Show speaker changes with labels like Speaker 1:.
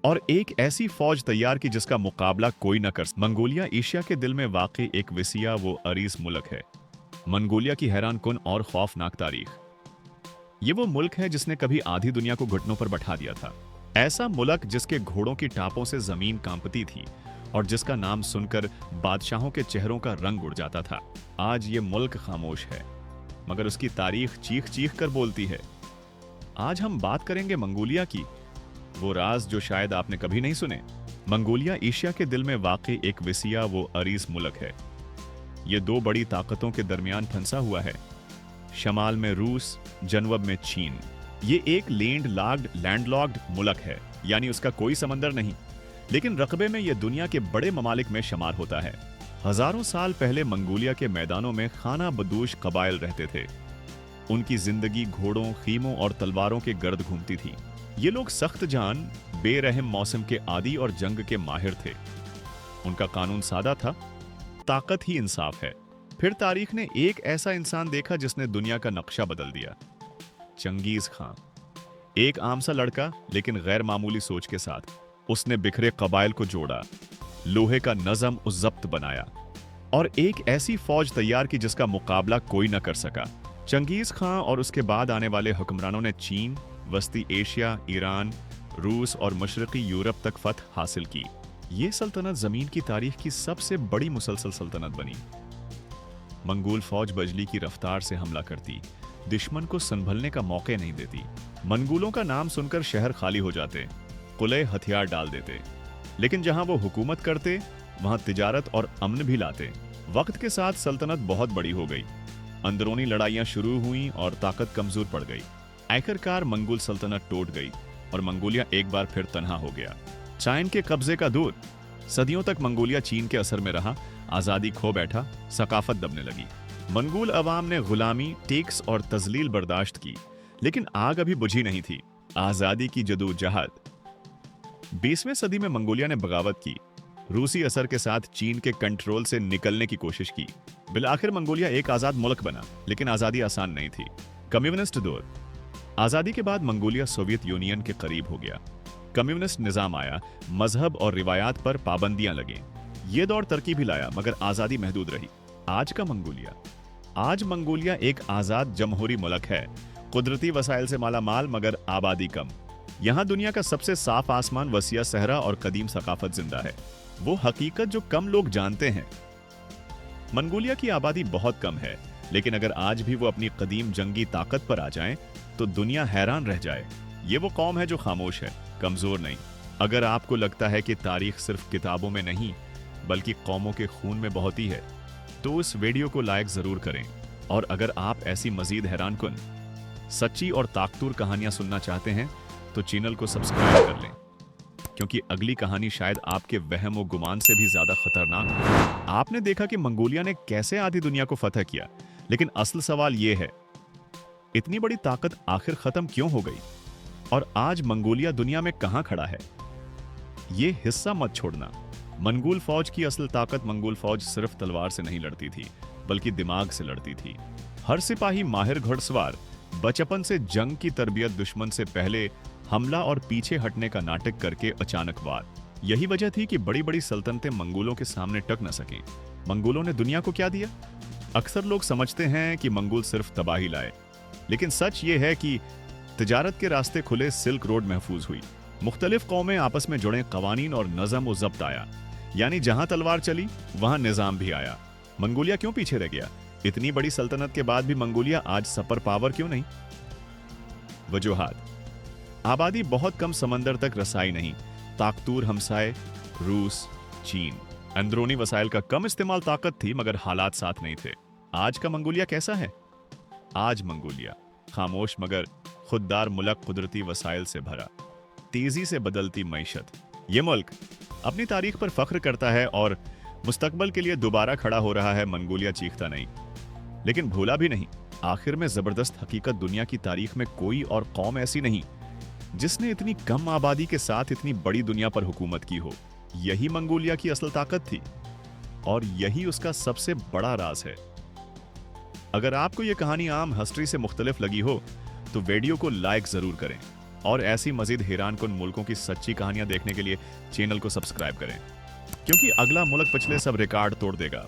Speaker 1: और एक ऐसी फौज तैयार की जिसका मुकाबला कोई न कर मंगोलिया एशिया के दिल में वाकई एक विसिया वो अरीस मुल्क है। मंगोलिया की हैरान कुन और खौफनाक तारीख। ये वो मुल्क है जिसने कभी आधी दुनिया को घुटनों पर बैठा दिया था। ऐसा मुल्क जिसके घोड़ों की टापों से जमीन कांपती थी और जिसका नाम सुनकर बादशाहों के चेहरों का रंग उड़ जाता था। आज ये मुल्क खामोश है, मगर उसकी तारीख चीख चीख कर बोलती है। आज हम बात करेंगे मंगोलिया की, वो राज जो शायद आपने कभी नहीं सुने। मंगोलिया एशिया के दिल में वाकई एक विसिया वो अरीस मुल्क है। ये दो बड़ी ताकतों के दरमियान फंसा हुआ है, शमाल में रूस, जनूब में चीन। ये एक लैंडलॉक्ड मुल्क है, यानी उसका कोई समंदर नहीं, लेकिन रकबे में यह दुनिया के बड़े ममालिक में शुमार होता है। हजारों साल पहले मंगोलिया के मैदानों में खाना बदूश कबाइल रहते थे। उनकी जिंदगी घोड़ों, खीमों और तलवारों के गर्द घूमती थी। ये लोग सख्त जान, बेरहम मौसम के आदी और जंग के माहिर थे। उनका कानून सादा था, ताकत ही इंसाफ है। फिर तारीख ने एक ऐसा इंसान देखा जिसने दुनिया का नक्शा बदल दिया। चंगेज खां, एक आम सा लड़का लेकिन गैर मामूली सोच के साथ। उसने बिखरे कबाइल को जोड़ा, लोहे का नज़म उस जब्त बनाया और एक ऐसी फौज तैयार की जिसका मुकाबला कोई न कर सका। चंगेज खां और उसके बाद आने वाले हुक्मरानों ने चीन, वस्ती एशिया, ईरान, रूस और मशरकी यूरोप तक फतह हासिल की। ये सल्तनत जमीन की तारीख की सबसे बड़ी मुसलसल सल्तनत बनी। मंगोल फौज बजली की रफ्तार से हमला करती, दुश्मन को संभलने का मौके नहीं देती। मंगोलों का नाम सुनकर शहर खाली हो जाते, कुले हथियार डाल देते, लेकिन जहां वो हुकूमत करते वहां तिजारत और अमन भी लाते। वक्त के साथ सल्तनत बहुत बड़ी हो गई, अंदरूनी लड़ाइयां शुरू हुई और ताकत कमजोर पड़ गई। आखिरकार मंगोल सल्तनत टूट गई और मंगोलिया एक बार फिर तन्हा हो गया। चाइन के कब्जे का दूर, सदियों तक मंगोलिया चीन के असर में रहा, आजादी खो बैठा, सकाफत दबने लगी। मंगोल अवाम ने गुलामी, टैक्स और तजलील बर्दाश्त की, लेकिन आग अभी बुझी नहीं थी। आजादी की जदोजहद। 20वीं सदी में मंगोलिया ने बगावत की, रूसी असर के साथ चीन के कंट्रोल से निकलने की कोशिश की। बिलाखिर मंगोलिया एक आजाद मुल्क बना, लेकिन आजादी आसान नहीं थी। कम्युनिस्ट दौर। आजादी के बाद मंगोलिया सोवियत यूनियन के करीब हो गया। कम्युनिस्ट निजाम आया, मजहब और रिवायात पर पाबंदियां लगी। ये दौर तरक्की भी लाया, मगर आजादी महदूद रही। आज मंगोलिया एक आजाद जमहूरी मुल्क है, कुदरती वसाइल से माला माल मगर आबादी कम। यहाँ दुनिया का सबसे साफ आसमान, वसीया सहरा और कदीम सकाफत जिंदा है। वो हकीकत जो कम लोग जानते हैं। मंगोलिया की आबादी बहुत कम है, लेकिन अगर आज भी वो अपनी कदीम जंगी ताकत पर आ जाएं, तो दुनिया हैरान रह जाए। ये वो कौम है जो खामोश है, कमजोर नहीं। अगर आपको लगता है कि तारीख सिर्फ किताबों में नहीं बल्कि कौमों के खून में बहती है, तो इस वीडियो को लाइक जरूर करें। और अगर आप ऐसी मजीद हैरानकुन, सच्ची और ताकतूर कहानियां सुनना चाहते हैं तो चैनल को सब्सक्राइब कर लें, क्योंकि अगली कहानी शायद आपके वहम और गुमान से भी ज्यादा खतरनाक हो। आपने देखा कि मंगोलिया ने कैसे आधी दुनिया को फतह किया, लेकिन असल सवाल यह है, इतनी बड़ी ताकत आखिर खत्म क्यों हो गई? और आज मंगोलिया दुनिया में कहां खड़ा है? यह हिस्सा मत छोड़ना। मंगोल फौज की असल ताकत, मंगोल फौज सिर्फ तलवार से नहीं लड़ती थी, बल्कि दिमाग से लड़ती थी। हर सिपाही माहिर घुड़सवार, बचपन से जंग की तरबियत, दुश्मन से पहले हमला और पीछे हटने का नाटक करके अचानक वार। यही वजह थी कि बड़ी बड़ी सल्तनतें मंगोलों के सामने टक न सकें। मंगोलों ने दुनिया को क्या दिया? अक्सर लोग समझते हैं कि मंगोल सिर्फ तबाही लाए, लेकिन सच ये है कि तिजारत के रास्ते खुले, सिल्क रोड महफूज हुई, मुख्तलिफ कौमें आपस में जुड़े, कवानीन और नज़म व ज़ब्त आया। यानी जहां तलवार चली वहां निजाम भी आया। मंगोलिया क्यों पीछे रह गया? इतनी बड़ी सल्तनत के बाद भी मंगोलिया आज सुपर पावर क्यों नहीं? वजूहात: आबादी बहुत कम, समंदर तक रसाई नहीं, ताकतूर हमसाए रूस, चीन। अंदरूनी वसाइल का कम इस्तेमाल ताकत थी, मगर हालात साथ नहीं थे। आज का मंगोलिया कैसा है? आज मंगोलिया खामोश मगर खुददार मुल्क, कुदरती वसाइल से भरा, तेजी से बदलती मईशत। ये मुल्क अपनी तारीख पर फख्र करता है और मुस्तकबल के लिए दोबारा खड़ा हो रहा है। मंगोलिया चीखता नहीं, लेकिन भूला भी नहीं। आखिर में जबरदस्त हकीकत, दुनिया की तारीख में कोई और कौम ऐसी नहीं जिसने इतनी कम आबादी के साथ इतनी बड़ी दुनिया पर हुकूमत की हो। यही मंगोलिया की असल ताकत थी और यही उसका सबसे बड़ा राज है। अगर आपको यह कहानी आम हिस्ट्री से मुख्तलिफ लगी हो तो वीडियो को लाइक जरूर करें और ऐसी मजीद हैरानकुन मुल्कों की सच्ची कहानियां देखने के लिए चैनल को सब्सक्राइब करें, क्योंकि अगला मुल्क पिछले सब रिकॉर्ड तोड़ देगा।